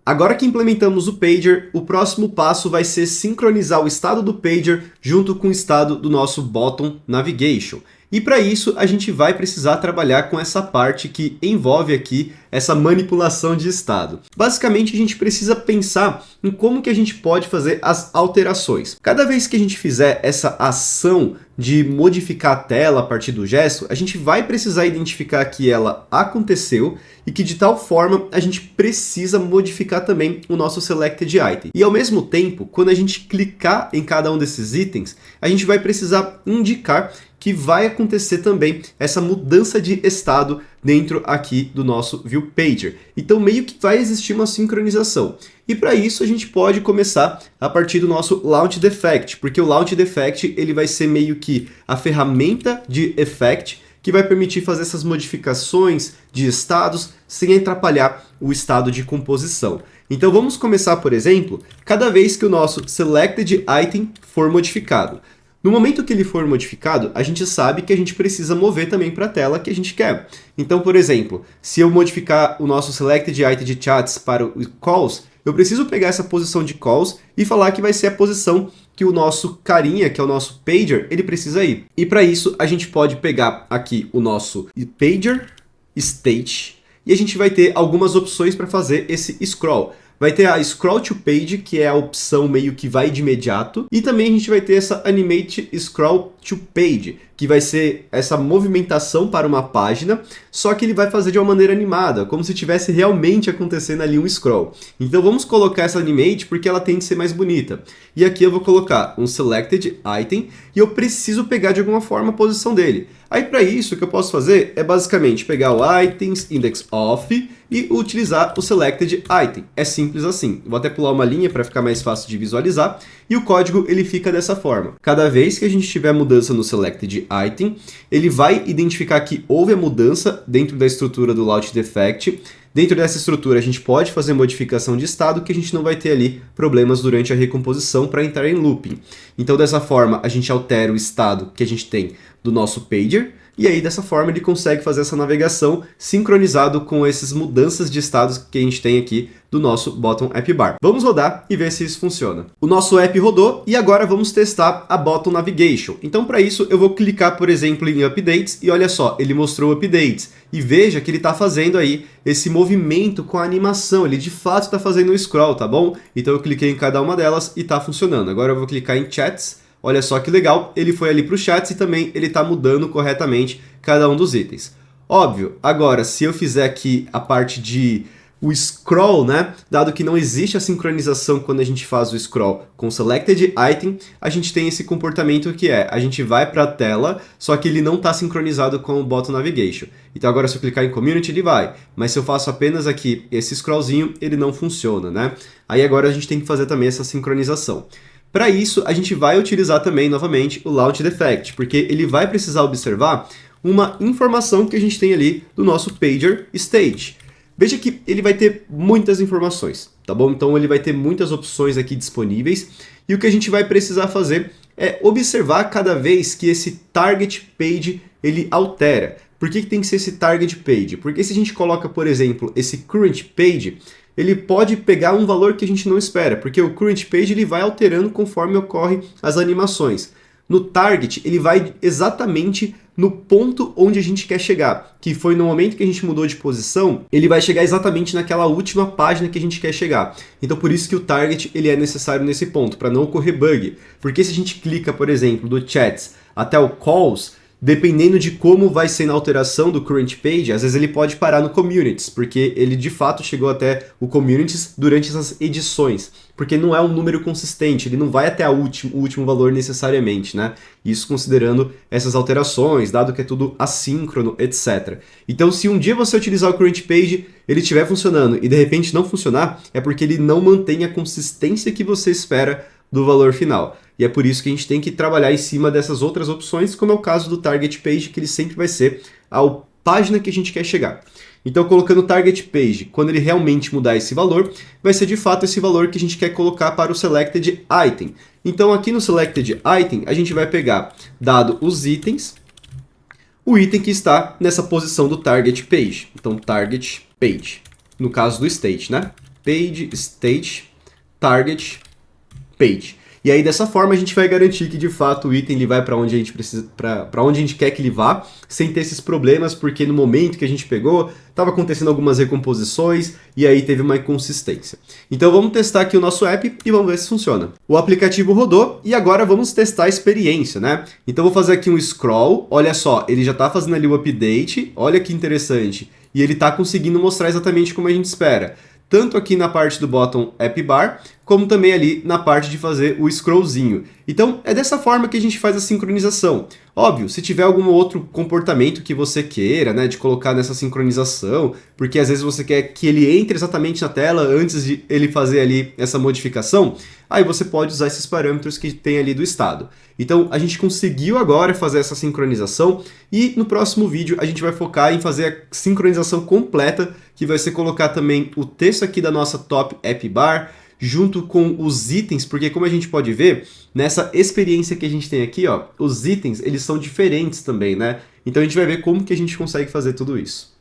Agora que implementamos o pager, o próximo passo vai ser sincronizar o estado do pager junto com o estado do nosso bottom navigation. E para isso a gente vai precisar trabalhar com essa parte que envolve aqui essa manipulação de estado. Basicamente a gente precisa pensar em como que a gente pode fazer as alterações. Cada vez que a gente fizer essa ação de modificar a tela a partir do gesto, a gente vai precisar identificar que ela aconteceu e que de tal forma a gente precisa modificar também o nosso selected item. E ao mesmo tempo, quando a gente clicar em cada um desses itens, a gente vai precisar indicar que vai acontecer também essa mudança de estado dentro aqui do nosso View Pager. Então meio que vai existir uma sincronização. E para isso a gente pode começar a partir do nosso Launch Effect, porque o Launch Effect ele vai ser meio que a ferramenta de effect que vai permitir fazer essas modificações de estados sem atrapalhar o estado de composição. Então vamos começar, por exemplo, cada vez que o nosso Selected Item for modificado. No momento que ele for modificado, a gente sabe que a gente precisa mover também para a tela que a gente quer. Então, por exemplo, se eu modificar o nosso Selected Item de Chats para o Calls, eu preciso pegar essa posição de Calls e falar que vai ser a posição que o nosso carinha, que é o nosso Pager, ele precisa ir. E para isso, a gente pode pegar aqui o nosso Pager State e a gente vai ter algumas opções para fazer esse scroll. Vai ter a Scroll to Page, que é a opção meio que vai de imediato. E também a gente vai ter essa Animate Scroll to Page, que vai ser essa movimentação para uma página, só que ele vai fazer de uma maneira animada, como se tivesse realmente acontecendo ali um scroll. Então vamos colocar essa Animate porque ela tem que ser mais bonita. E aqui eu vou colocar um Selected Item e eu preciso pegar de alguma forma a posição dele. Aí para isso o que eu posso fazer é basicamente pegar o Items Index Off e utilizar o Selected Item. É simples assim. Vou até pular uma linha para ficar mais fácil de visualizar. E o código ele fica dessa forma. Cada vez que a gente tiver mudança no Selected Item, ele vai identificar que houve a mudança dentro da estrutura do Launch Effect. Dentro dessa estrutura a gente pode fazer modificação de estado que a gente não vai ter ali problemas durante a recomposição para entrar em looping. Então dessa forma a gente altera o estado que a gente tem do nosso pager e aí dessa forma ele consegue fazer essa navegação sincronizado com essas mudanças de estados que a gente tem aqui do nosso Bottom App Bar. Vamos rodar e ver se isso funciona. O nosso app rodou e agora vamos testar a Bottom Navigation. Então para isso eu vou clicar, por exemplo, em Updates e olha só, ele mostrou Updates. E veja que ele está fazendo aí esse movimento com a animação, ele de fato está fazendo um scroll, tá bom? Então eu cliquei em cada uma delas e está funcionando. Agora eu vou clicar em Chats, olha só que legal, ele foi ali para o Chats e também ele está mudando corretamente cada um dos itens. Óbvio, agora se eu fizer aqui a parte de o scroll, né? Dado que não existe a sincronização quando a gente faz o scroll com Selected Item, a gente tem esse comportamento que é, a gente vai para a tela, só que ele não está sincronizado com o Bottom Navigation. Então agora se eu clicar em Community ele vai, mas se eu faço apenas aqui esse scrollzinho, ele não funciona, né? Aí agora a gente tem que fazer também essa sincronização. Para isso, a gente vai utilizar também, novamente, o Launch Effect, porque ele vai precisar observar uma informação que a gente tem ali do nosso Pager State. Veja que ele vai ter muitas informações, tá bom? Então ele vai ter muitas opções aqui disponíveis e o que a gente vai precisar fazer é observar cada vez que esse Target Page ele altera. Por que tem que ser esse Target Page? Porque se a gente coloca, por exemplo, esse Current Page, ele pode pegar um valor que a gente não espera, porque o Current Page ele vai alterando conforme ocorrem as animações. No Target, ele vai exatamente no ponto onde a gente quer chegar, que foi no momento que a gente mudou de posição, ele vai chegar exatamente naquela última página que a gente quer chegar. Então por isso que o Target ele é necessário nesse ponto, para não ocorrer bug. Porque se a gente clica, por exemplo, do Chats até o Calls, dependendo de como vai ser na alteração do Current Page, às vezes ele pode parar no Communities, porque ele de fato chegou até o Communities durante essas edições, porque não é um número consistente, ele não vai até o último valor necessariamente, né? Isso considerando essas alterações, dado que é tudo assíncrono, etc. Então se um dia você utilizar o Current Page, ele estiver funcionando e de repente não funcionar, é porque ele não mantém a consistência que você espera do valor final. E é por isso que a gente tem que trabalhar em cima dessas outras opções, como é o caso do Target Page, que ele sempre vai ser a página que a gente quer chegar. Então, colocando o Target Page, quando ele realmente mudar esse valor, vai ser de fato esse valor que a gente quer colocar para o Selected Item. Então, aqui no Selected Item, a gente vai pegar, dado os itens, o item que está nessa posição do Target Page. Então, Target Page, no caso do State, né? page state target page. E aí dessa forma a gente vai garantir que de fato o item ele vai para onde a gente precisa, para onde a gente quer que ele vá, sem ter esses problemas, porque no momento que a gente pegou, estava acontecendo algumas recomposições e aí teve uma inconsistência. Então vamos testar aqui o nosso app e vamos ver se funciona. O aplicativo rodou e agora vamos testar a experiência, né? Então vou fazer aqui um scroll, olha só, ele já está fazendo ali o update, olha que interessante, e ele está conseguindo mostrar exatamente como a gente espera. Tanto aqui na parte do bottom app bar, como também ali na parte de fazer o scrollzinho. Então, é dessa forma que a gente faz a sincronização. Óbvio, se tiver algum outro comportamento que você queira, né, de colocar nessa sincronização, porque às vezes você quer que ele entre exatamente na tela antes de ele fazer ali essa modificação, aí você pode usar esses parâmetros que tem ali do estado. Então, a gente conseguiu agora fazer essa sincronização e no próximo vídeo a gente vai focar em fazer a sincronização completa, que vai ser colocar também o texto aqui da nossa top app bar, junto com os itens, porque como a gente pode ver, nessa experiência que a gente tem aqui, ó, os itens, eles são diferentes também, né? Então a gente vai ver como que a gente consegue fazer tudo isso.